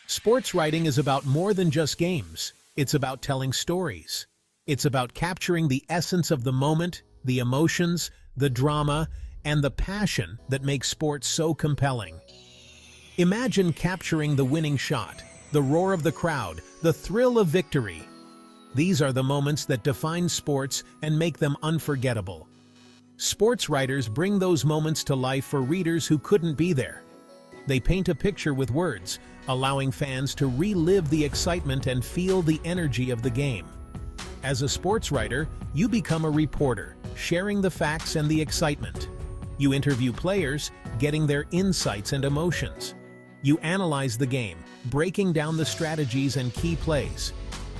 Sports writing is about more than just games. It's about telling stories. It's about capturing the essence of the moment, the emotions, the drama, and the passion that makes sports so compelling. Imagine capturing the winning shot, the roar of the crowd, the thrill of victory. These are the moments that define sports and make them unforgettable. Sports writers bring those moments to life for readers who couldn't be there. They paint a picture with words, allowing fans to relive the excitement and feel the energy of the game. As a sports writer, you become a reporter, sharing the facts and the excitement. You interview players, getting their insights and emotions. You analyze the game, breaking down the strategies and key plays.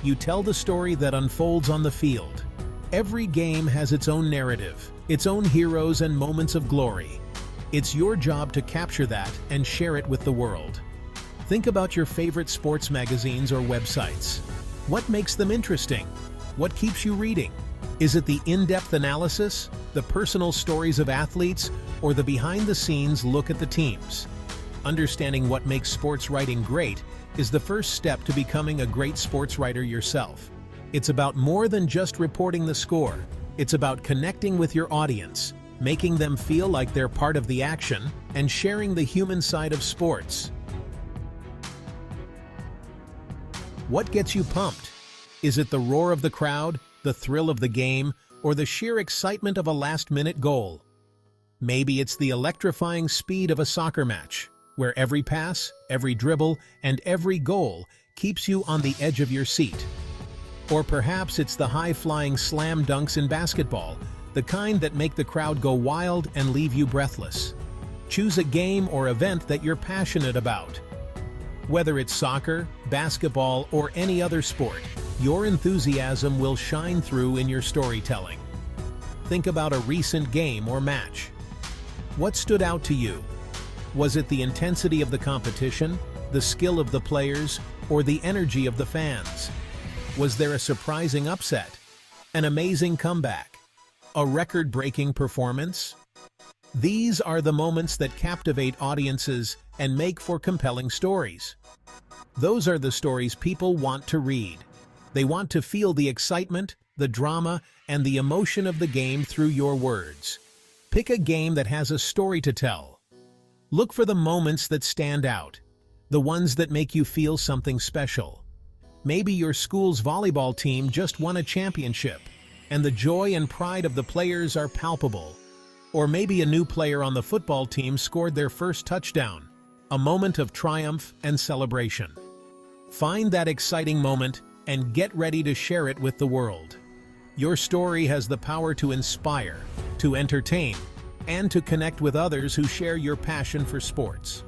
You tell the story that unfolds on the field. Every game has its own narrative, its own heroes and moments of glory. It's your job to capture that and share it with the world. Think about your favorite sports magazines or websites. What makes them interesting? What keeps you reading? Is it the in-depth analysis, the personal stories of athletes, or the behind-the-scenes look at the teams? Understanding what makes sports writing great is the first step to becoming a great sports writer yourself. It's about more than just reporting the score. It's about connecting with your audience, making them feel like they're part of the action, and sharing the human side of sports. What gets you pumped? Is it the roar of the crowd, the thrill of the game, or the sheer excitement of a last-minute goal? Maybe it's the electrifying speed of a soccer match, where every pass, every dribble, and every goal keeps you on the edge of your seat. Or perhaps it's the high-flying slam dunks in basketball, the kind that make the crowd go wild and leave you breathless. Choose a game or event that you're passionate about. Whether it's soccer, basketball, or any other sport, your enthusiasm will shine through in your storytelling. Think about a recent game or match. What stood out to you? Was it the intensity of the competition, the skill of the players, or the energy of the fans? Was there a surprising upset, an amazing comeback, a record-breaking performance? These are the moments that captivate audiences and make for compelling stories. Those are the stories people want to read. They want to feel the excitement, the drama, and the emotion of the game through your words. Pick a game that has a story to tell. Look for the moments that stand out, the ones that make you feel something special. Maybe your school's volleyball team just won a championship, and the joy and pride of the players are palpable. Or maybe a new player on the football team scored their first touchdown, a moment of triumph and celebration. Find that exciting moment and get ready to share it with the world. Your story has the power to inspire, to entertain, and to connect with others who share your passion for sports.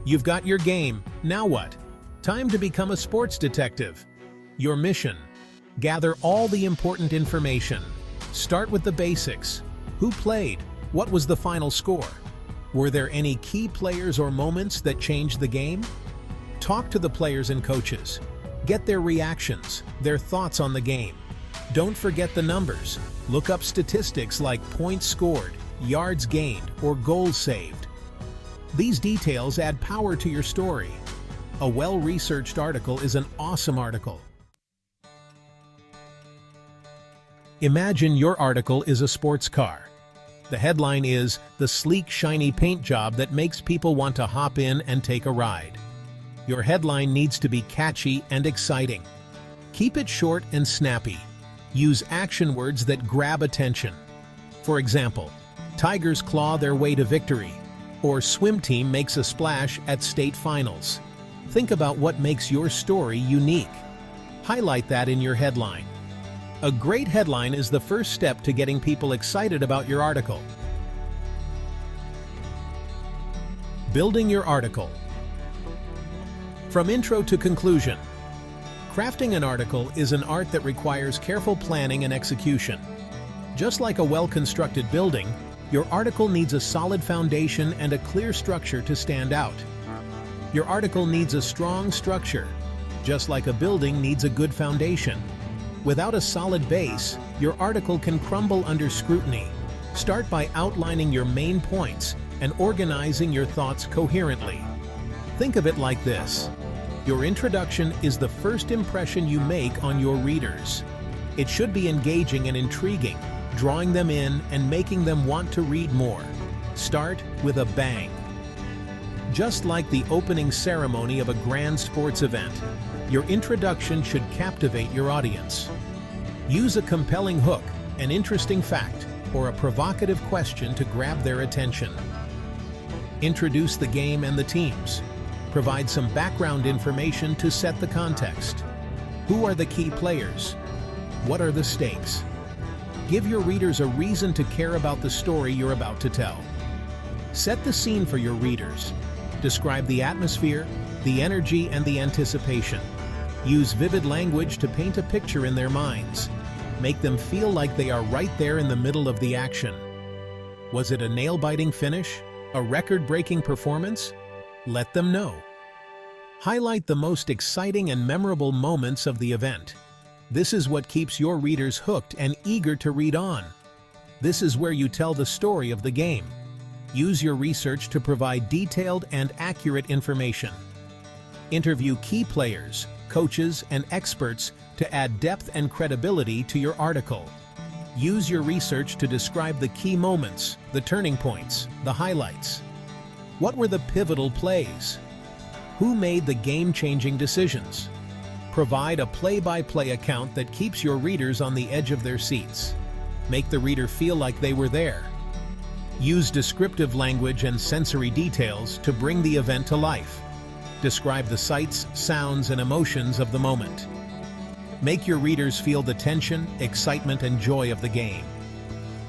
You've got your game, now what? Time to become a sports detective. Your mission: gather all the important information. Start with the basics. Who played? What was the final score? Were there any key players or moments that changed the game? Talk to the players and coaches. Get their reactions, their thoughts on the game. Don't forget the numbers. Look up statistics like points scored, yards gained, or goals saved. These details add power to your story. A well-researched article is an awesome article. Imagine your article is a sports car. The headline is "The sleek, shiny paint job that makes people want to hop in and take a ride." Your headline needs to be catchy and exciting. Keep it short and snappy. Use action words that grab attention. For example, Tigers claw their way to victory, or swim team makes a splash at state finals. Think about what makes your story unique. Highlight that in your headline. A great headline is the first step to getting people excited about your article. Building your article. From intro to conclusion. Crafting an article is an art that requires careful planning and execution. Just like a well-constructed building, your article needs a solid foundation and a clear structure to stand out. Your article needs a strong structure, just like a building needs a good foundation. Without a solid base, your article can crumble under scrutiny. Start by outlining your main points and organizing your thoughts coherently. Think of it like this. Your introduction is the first impression you make on your readers. It should be engaging and intriguing, drawing them in and making them want to read more. Start with a bang. Just like the opening ceremony of a grand sports event, your introduction should captivate your audience. Use a compelling hook, an interesting fact, or a provocative question to grab their attention. Introduce the game and the teams. Provide some background information to set the context. Who are the key players? What are the stakes? Give your readers a reason to care about the story you're about to tell. Set the scene for your readers. Describe the atmosphere, the energy, and the anticipation. Use vivid language to paint a picture in their minds. Make them feel like they are right there in the middle of the action. Was it a nail-biting finish? A record-breaking performance? Let them know. Highlight the most exciting and memorable moments of the event. This is what keeps your readers hooked and eager to read on. This is where you tell the story of the game. Use your research to provide detailed and accurate information. Interview key players, coaches, and experts to add depth and credibility to your article. Use your research to describe the key moments, the turning points, the highlights. What were the pivotal plays? Who made the game-changing decisions? Provide a play-by-play account that keeps your readers on the edge of their seats. Make the reader feel like they were there. Use descriptive language and sensory details to bring the event to life. Describe the sights, sounds, and emotions of the moment. Make your readers feel the tension, excitement, and joy of the game.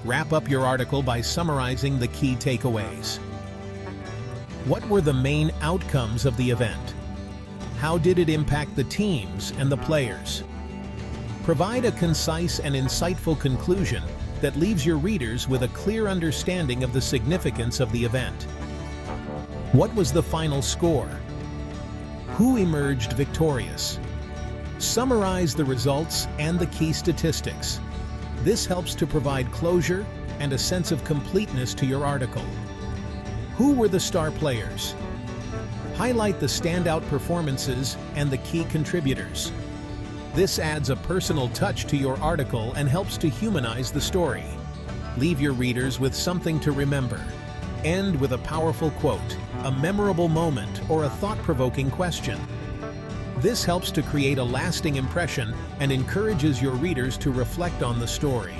Wrap up your article by summarizing the key takeaways. What were the main outcomes of the event? How did it impact the teams and the players? Provide a concise and insightful conclusion that leaves your readers with a clear understanding of the significance of the event. What was the final score? Who emerged victorious? Summarize the results and the key statistics. This helps to provide closure and a sense of completeness to your article. Who were the star players? Highlight the standout performances and the key contributors. This adds a personal touch to your article and helps to humanize the story. Leave your readers with something to remember. End with a powerful quote, a memorable moment, or a thought-provoking question. This helps to create a lasting impression and encourages your readers to reflect on the story.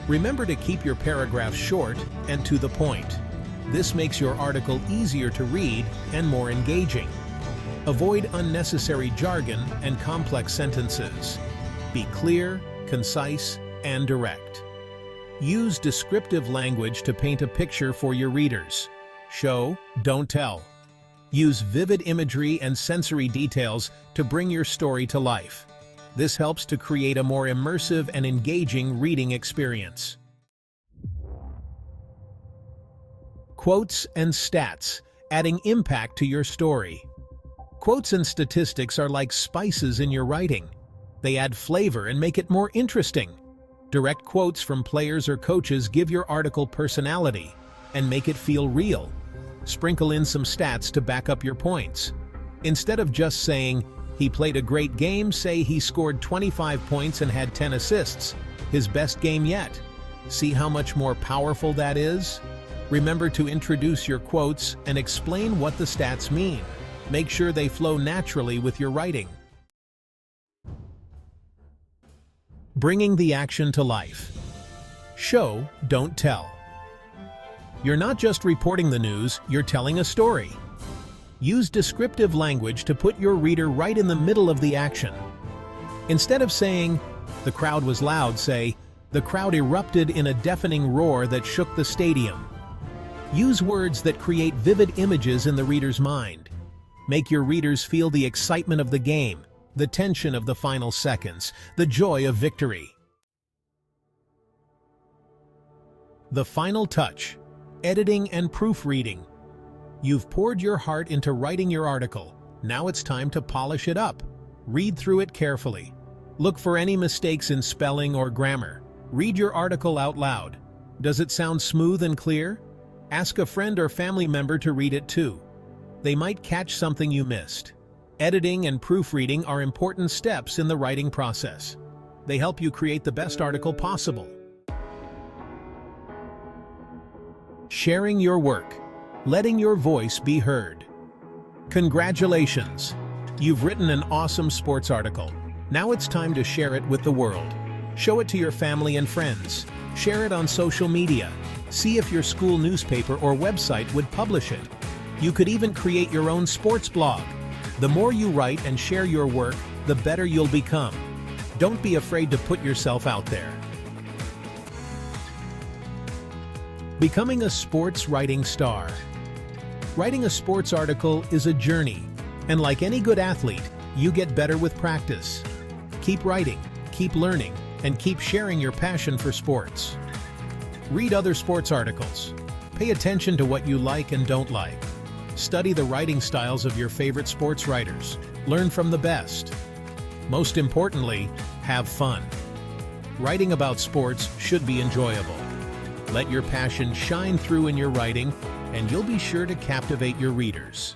Remember to keep your paragraphs short and to the point. This makes your article easier to read and more engaging. Avoid unnecessary jargon and complex sentences. Be clear, concise, and direct. Use descriptive language to paint a picture for your readers. Show, don't tell. Use vivid imagery and sensory details to bring your story to life. This helps to create a more immersive and engaging reading experience. Quotes and stats, adding impact to your story. Quotes and statistics are like spices in your writing. They add flavor and make it more interesting. Direct quotes from players or coaches give your article personality and make it feel real. Sprinkle in some stats to back up your points. Instead of just saying, "He played a great game," say, "He scored 25 points and had 10 assists. His best game yet." See how much more powerful that is? Remember to introduce your quotes and explain what the stats mean. Make sure they flow naturally with your writing. Bringing the action to life. Show, don't tell. You're not just reporting the news, you're telling a story. Use descriptive language to put your reader right in the middle of the action. Instead of saying, "The crowd was loud," say, "The crowd erupted in a deafening roar that shook the stadium." Use words that create vivid images in the reader's mind. Make your readers feel the excitement of the game, the tension of the final seconds, the joy of victory. The final touch, editing and proofreading. You've poured your heart into writing your article. Now it's time to polish it up. Read through it carefully. Look for any mistakes in spelling or grammar. Read your article out loud. Does it sound smooth and clear? Ask a friend or family member to read it too. They might catch something you missed. Editing and proofreading are important steps in the writing process. They help you create the best article possible. Sharing your work. Letting your voice be heard. Congratulations! You've written an awesome sports article. Now it's time to share it with the world. Show it to your family and friends. Share it on social media. See if your school newspaper or website would publish it. You could even create your own sports blog. The more you write and share your work, the better you'll become. Don't be afraid to put yourself out there. Becoming a sports writing star. Writing a sports article is a journey, and like any good athlete, you get better with practice. Keep writing, keep learning, and keep sharing your passion for sports. Read other sports articles. Pay attention to what you like and don't like. Study the writing styles of your favorite sports writers. Learn from the best. Most importantly, have fun. Writing about sports should be enjoyable. Let your passion shine through in your writing, and you'll be sure to captivate your readers.